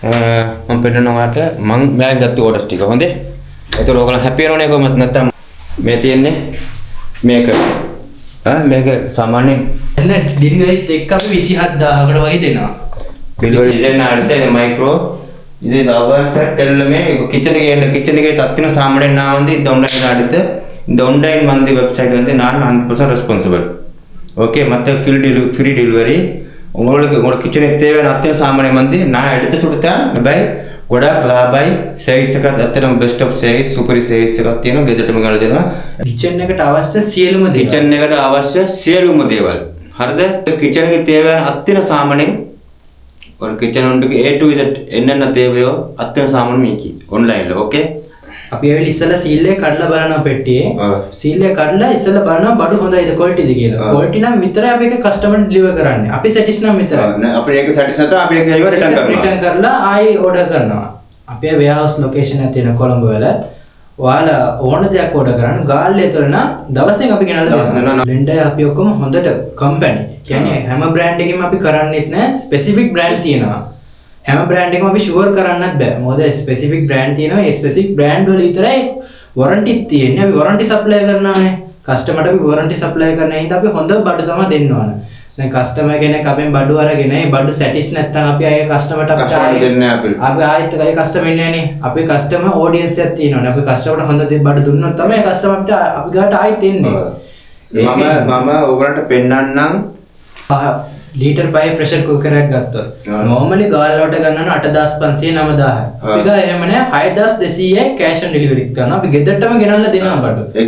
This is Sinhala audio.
මම පෙන්නනවාට මම බෑග් ගත්ත ඕඩර්ස් ටික හොඳේ. ඒතර ඔයගොල්ලෝ හැපි වෙනවනේ කොහොමද නැත්තම් මේ තියෙන්නේ මේක මේක සාමාන්‍යයෙන් එන්න ඩිලිවරිත් එක්ක අපි 27000කට වගේ දෙනවා. ඩිලිවරි දෙන්න அடுத்து இந்த மைக்ரோ இது இந்த அவன் செட் எல்லாமே இப்போ கிச்சனுக்கு தத்தின சாமான் நான் வந்து இந்த ஆன்லைன் அடுத்து இந்த ஆன்லைன் வந்து வெப்சைட் வந்து நான் 100% ரெஸ்பான்சிபிள். ஓகே மற்ற ஃப்ரீ டெலிவரி உங்களுக்கு உங்களோட கிச்சனுக்கு தேவையான அத்தனை சாமானை வந்து நான் எடுத்து கொடுத்தேன் பை ගොඩක් ලාභයි සර්විස් එකත් අතරම බෙස්ට් ඔෆ් සර්විස් සුපරි සර්විස් එකක් තියෙනවා ගෙදරටම ගන්න දෙනවා කිචන් එකට අවශ්‍ය සියලුම දේවල් කිචන් එකට අවශ්‍ය සියලුම දේවල් හරිද කිචන් එකේ தேவையான අත්තින සාමානෙන් ஒரு கிச்சன் ஒன்றுக்கு A to Z என்னென்ன தேவையோ அத்தனை சாமானும் மீக்கி ஆன்லைன்ல ஓகே අපි ඇවිල්ලා ඉස්සලා සීල් එක කඩලා බලනවා පෙට්ටියේ සීල් එක කඩලා ඉස්සලා බලනවා බඩු හොඳයිද ක්වොලිටිද කියලා ක්වොලිටි නම් විතරයි අපි ඒක කස්ටමර්ට ඩිලිවර් කරන්නේ අපි සැටිස් නම් විතරයි අපිට ඒක සැටිස් නැත්නම් අපි ඒක රිටර්න් කරලා ආයි ඕඩර් කරනවා අපේ වෙයාහවුස් ලොකේෂන් එක තියෙන කොළඹ වල ඔයාලා ඕන දෙයක් ඕඩර් කරන්න ගාල්ලේ තුර නම් දවසෙන් අපි ගෙනල්ලා දෙනවා බ්ලෙන්ඩර් අපි ඔක්කොම හොඳට කම්පැනි කියන්නේ හැම බ්‍රෑන්ඩ් එකකින්ම අපි කරන්නේත් නැහැ ස්පෙસિෆික් බ්‍රෑන්ඩ් තියෙනවා හැම බ්‍රෑන්ඩ් එකම අපි ෂුවර් කරන්නත් බෑ මොකද ස්පෙસિෆික් බ්‍රෑන්ඩ් තියෙනවා ඒ ස්පෙસિෆික් බ්‍රෑන්ඩ් වල විතරයි වොරන්ටි තියෙන්නේ අපි වොරන්ටි සප්ලයි කරනවානේ කස්ටමර්ට අපි වොරන්ටි සප්ලයි කරන හින්දා අපි හොඳ බඩු තමයි දෙන්න ඕන දැන් කස්ටමර් කෙනෙක් අපෙන් බඩු අරගෙන ඒ බඩු සැටිස් නැත්නම් අපි ආයේ කස්ටමර්ට අපි දෙන්නේ අපි ආයෙත් ඒ කස්ටමර් ඉන්නේ නෑනේ අපි කස්ටමර් ඔඩියන්ස් එකක් තියෙනවානේ අපි කස්ටමර්ට හොඳ බඩු දුන්නොත් තමයි කස්ටමර්ට අපි ගාට ආයෙත් එන්නේ මම ඔයගලන්ට පෙන්නන්නම් लीटर 5 प्रेशर कुकर එකක් ගත්තොත් normally ගාල් වලට ගන්නන 8500 9000 අපි ගා එහෙම නෑ 6200 කැෂ් ඔන් ඩෙලිවරි කරනවා අපි ගෙදරටම ගෙනල්ලා දෙනවා බඩු